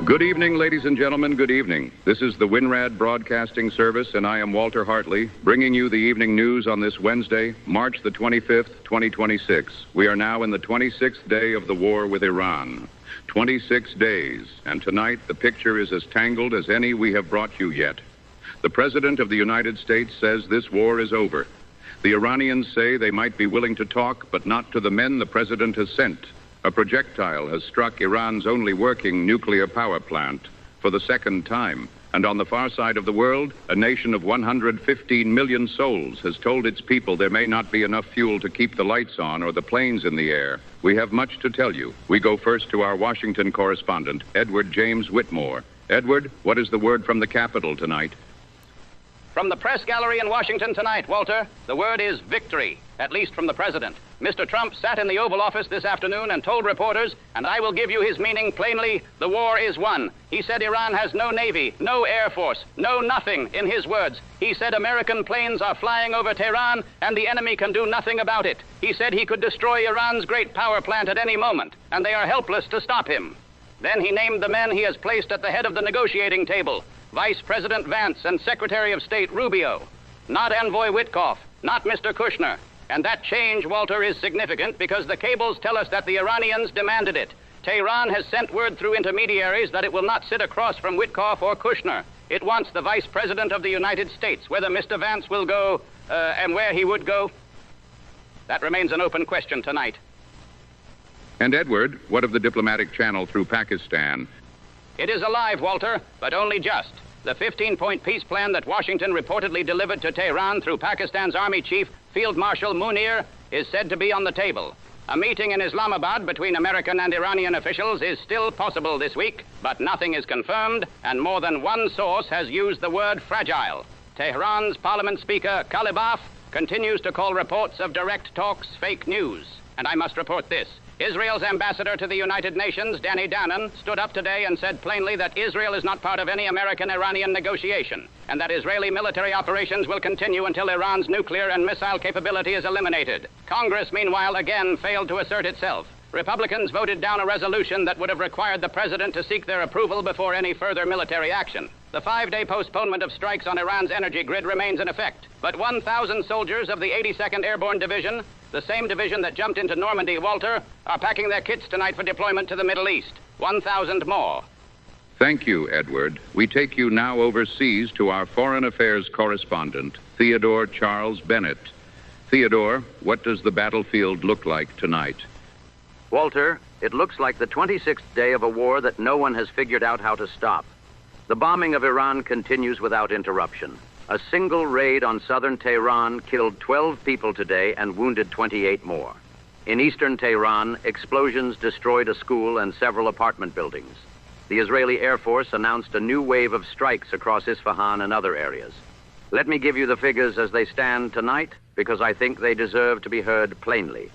Good evening, ladies and gentlemen. Good evening. This is the Winrad Broadcasting Service, and I am Walter Hartley, bringing you the evening news on this Wednesday, March the 25th, 2026. We are now in the 26th day of the war with Iran. 26 days, and tonight the picture is as tangled as any we have brought you yet. The President of the United States says this war is over. The Iranians say they might be willing to talk, but not to the men the President has sent. A projectile has struck Iran's only working nuclear power plant for the second time. And on the far side of the world, a nation of 115 million souls has told its people there may not be enough fuel to keep the lights on or the planes in the air. We have much to tell you. We go first to our Washington correspondent, Edward James Whitmore. Edward, what is the word from the Capitol tonight? From the press gallery in Washington tonight, Walter, the word is victory, at least from the president. Mr. Trump sat in the Oval Office this afternoon and told reporters, and I will give you his meaning plainly, the war is won. He said Iran has no navy, no air force, no nothing, in his words. He said American planes are flying over Tehran and the enemy can do nothing about it. He said he could destroy Iran's great power plant at any moment, and they are helpless to stop him. Then he named the men he has placed at the head of the negotiating table. Vice President Vance and Secretary of State Rubio. Not Envoy Witkoff, not Mr. Kushner. And that change, Walter, is significant because the cables tell us that the Iranians demanded it. Tehran has sent word through intermediaries that it will not sit across from Witkoff or Kushner. It wants the Vice President of the United States. Whether Mr. Vance will go and where he would go, that remains an open question tonight. And Edward, what of the diplomatic channel through Pakistan? It is alive, Walter, but only just. The 15-point peace plan that Washington reportedly delivered to Tehran through Pakistan's Army Chief, Field Marshal Munir, is said to be on the table. A meeting in Islamabad between American and Iranian officials is still possible this week, but nothing is confirmed, and more than one source has used the word fragile. Tehran's Parliament Speaker, Kalibaf, continues to call reports of direct talks fake news. And I must report this. Israel's ambassador to the United Nations, Danny Danon, stood up today and said plainly that Israel is not part of any American-Iranian negotiation, and that Israeli military operations will continue until Iran's nuclear and missile capability is eliminated. Congress, meanwhile, again failed to assert itself. Republicans voted down a resolution that would have required the president to seek their approval before any further military action. The 5-day postponement of strikes on Iran's energy grid remains in effect, but 1,000 soldiers of the 82nd Airborne Division, the same division that jumped into Normandy, Walter, are packing their kits tonight for deployment to the Middle East. 1,000 more. Thank you, Edward. We take you now overseas to our foreign affairs correspondent, Theodore Charles Bennett. Theodore, what does the battlefield look like tonight? Walter, it looks like the 26th day of a war that no one has figured out how to stop. The bombing of Iran continues without interruption. A single raid on southern Tehran killed 12 people today and wounded 28 more. In eastern Tehran, explosions destroyed a school and several apartment buildings. The Israeli Air Force announced a new wave of strikes across Isfahan and other areas. Let me give you the figures as they stand tonight, because I think they deserve to be heard plainly.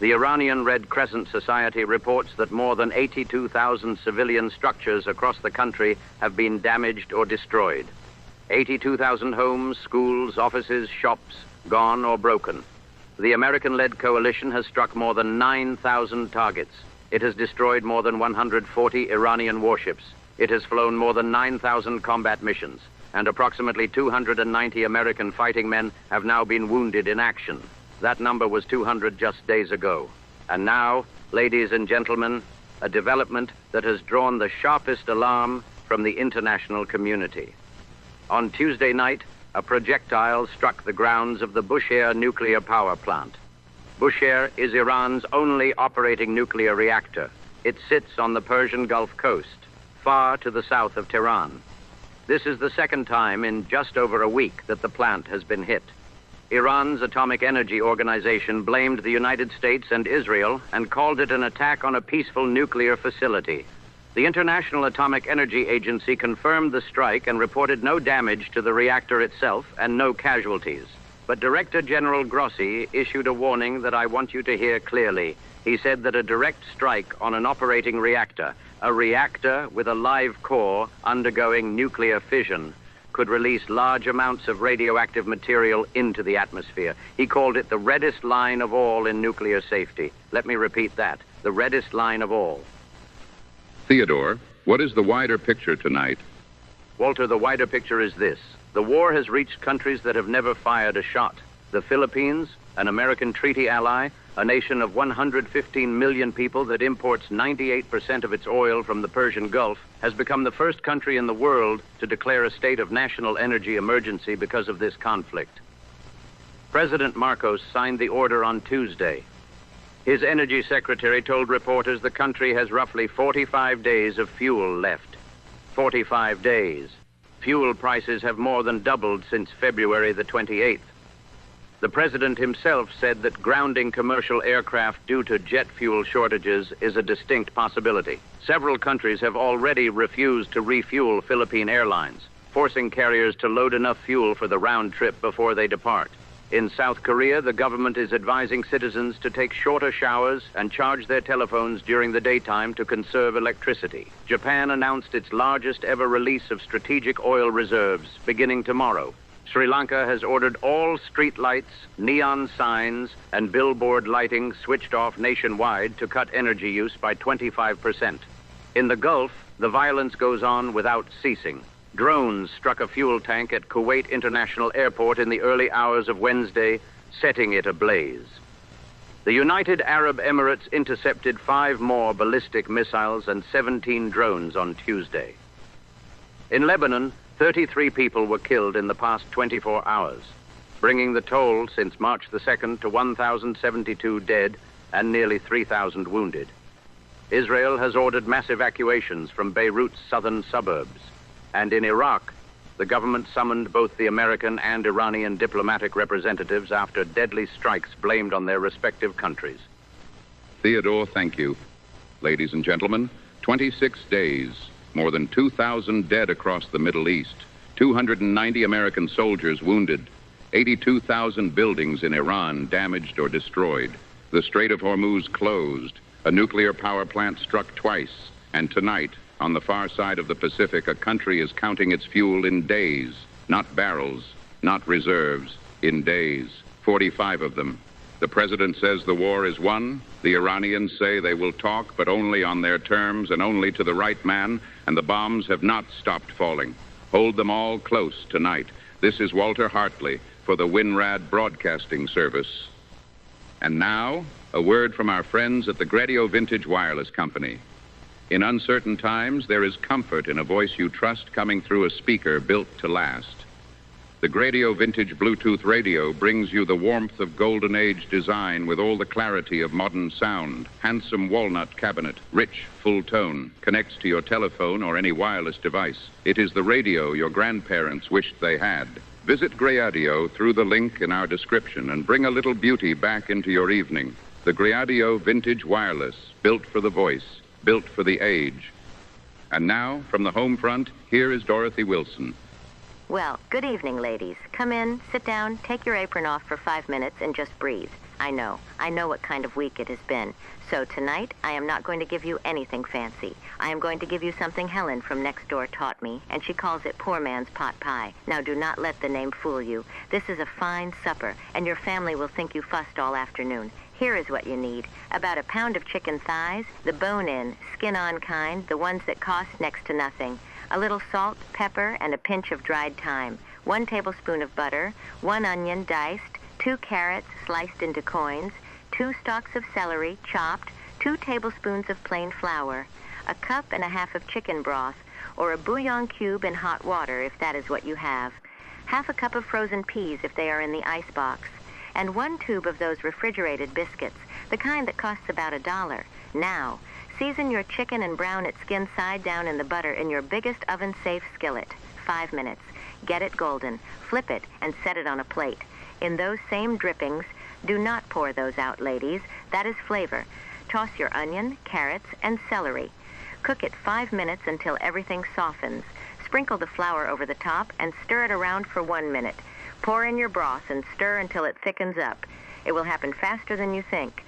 The Iranian Red Crescent Society reports that more than 82,000 civilian structures across the country have been damaged or destroyed. 82,000 homes, schools, offices, shops, gone or broken. The American-led coalition has struck more than 9,000 targets. It has destroyed more than 140 Iranian warships. It has flown more than 9,000 combat missions, and approximately 290 American fighting men have now been wounded in action. That number was 200 just days ago. And now, ladies and gentlemen, a development that has drawn the sharpest alarm from the international community. On Tuesday night, a projectile struck the grounds of the Bushehr nuclear power plant. Bushehr is Iran's only operating nuclear reactor. It sits on the Persian Gulf coast, far to the south of Tehran. This is the second time in just over a week that the plant has been hit. Iran's Atomic Energy Organization blamed the United States and Israel and called it an attack on a peaceful nuclear facility. The International Atomic Energy Agency confirmed the strike and reported no damage to the reactor itself and no casualties. But Director General Grossi issued a warning that I want you to hear clearly. He said that a direct strike on an operating reactor, a reactor with a live core undergoing nuclear fission, could release large amounts of radioactive material into the atmosphere. He called it the reddest line of all in nuclear safety. Let me repeat that, the reddest line of all. Theodore, What is the wider picture tonight? Walter, the wider picture is this. The war has reached countries that have never fired a shot. The Philippines, an American treaty ally, a nation of 115 million people that imports 98% of its oil from the Persian Gulf, has become the first country in the world to declare a state of national energy emergency because of this conflict. President Marcos signed the order on Tuesday. His energy secretary told reporters the country has roughly 45 days of fuel left. 45 days. Fuel prices have more than doubled since February the 28th. The president himself said that grounding commercial aircraft due to jet fuel shortages is a distinct possibility. Several countries have already refused to refuel Philippine airlines, forcing carriers to load enough fuel for the round trip before they depart. In South Korea, the government is advising citizens to take shorter showers and charge their telephones during the daytime to conserve electricity. Japan announced its largest ever release of strategic oil reserves beginning tomorrow. Sri Lanka has ordered all street lights, neon signs, and billboard lighting switched off nationwide to cut energy use by 25%. In the Gulf, the violence goes on without ceasing. Drones struck a fuel tank at Kuwait International Airport in the early hours of Wednesday, setting it ablaze. The United Arab Emirates intercepted 5 more ballistic missiles and 17 drones on Tuesday. In Lebanon, 33 people were killed in the past 24 hours, bringing the toll since March the 2nd to 1,072 dead and nearly 3,000 wounded. Israel has ordered mass evacuations from Beirut's southern suburbs. And in Iraq, the government summoned both the American and Iranian diplomatic representatives after deadly strikes blamed on their respective countries. Theodore, thank you. Ladies and gentlemen, 26 days, more than 2,000 dead across the Middle East, 290 American soldiers wounded, 82,000 buildings in Iran damaged or destroyed, the Strait of Hormuz closed, a nuclear power plant struck twice, and tonight, on the far side of the Pacific, a country is counting its fuel in days, not barrels, not reserves, in days, 45 of them. The president says the war is won. The Iranians say they will talk, but only on their terms and only to the right man, and the bombs have not stopped falling. Hold them all close tonight. This is Walter Hartley for the Winrad Broadcasting Service. And now, a word from our friends at the Gradio Vintage Wireless Company. In uncertain times, there is comfort in a voice you trust coming through a speaker built to last. The Gradio Vintage Bluetooth radio brings you the warmth of Golden Age design with all the clarity of modern sound. Handsome walnut cabinet, rich, full tone, connects to your telephone or any wireless device. It is the radio your grandparents wished they had. Visit Gradio through the link in our description and bring a little beauty back into your evening. The Gradio Vintage Wireless, built for the voice, built for the age. And now, from the home front, here is Dorothy Wilson. Well, good evening, ladies. Come in, sit down, take your apron off for 5 minutes, and just breathe. I know what kind of week it has been. So tonight, I am not going to give you anything fancy. I am going to give you something Helen from next door taught me, and she calls it poor man's pot pie. Now, do not let the name fool you. This is a fine supper, and your family will think you fussed all afternoon. Here is what you need. About 1 pound of chicken thighs, the bone-in, skin-on kind, the ones that cost next to nothing. A little salt, pepper, and a pinch of dried thyme. 1 tablespoon of butter, 1 onion diced, 2 carrots sliced into coins, 2 stalks of celery chopped, 2 tablespoons of plain flour, 1.5 cups of chicken broth, or a bouillon cube in hot water if that is what you have. 1/2 cup of frozen peas if they are in the ice box, and 1 tube of those refrigerated biscuits, the kind that costs about $1. Now, season your chicken and brown it skin side down in the butter in your biggest oven-safe skillet. 5 minutes. Get it golden. Flip it and set it on a plate. In those same drippings, do not pour those out, ladies. That is flavor. Toss your onion, carrots, and celery. Cook it 5 minutes until everything softens. Sprinkle the flour over the top and stir it around for 1 minute. Pour in your broth and stir until it thickens up. It will happen faster than you think.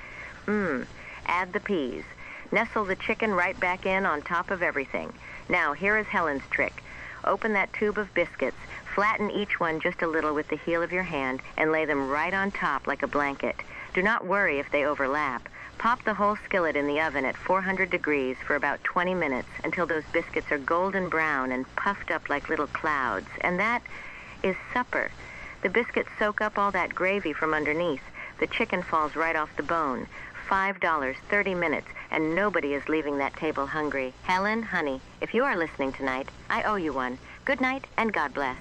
Add the peas. Nestle the chicken right back in on top of everything. Now, here is Helen's trick. Open that tube of biscuits, flatten each one just a little with the heel of your hand, and lay them right on top like a blanket. Do not worry if they overlap. Pop the whole skillet in the oven at 400 degrees for about 20 minutes until those biscuits are golden brown and puffed up like little clouds. And that is supper. The biscuits soak up all that gravy from underneath. The chicken falls right off the bone. $5, 30 minutes, and nobody is leaving that table hungry. Helen, honey, if you are listening tonight, I owe you one. Good night, and God bless.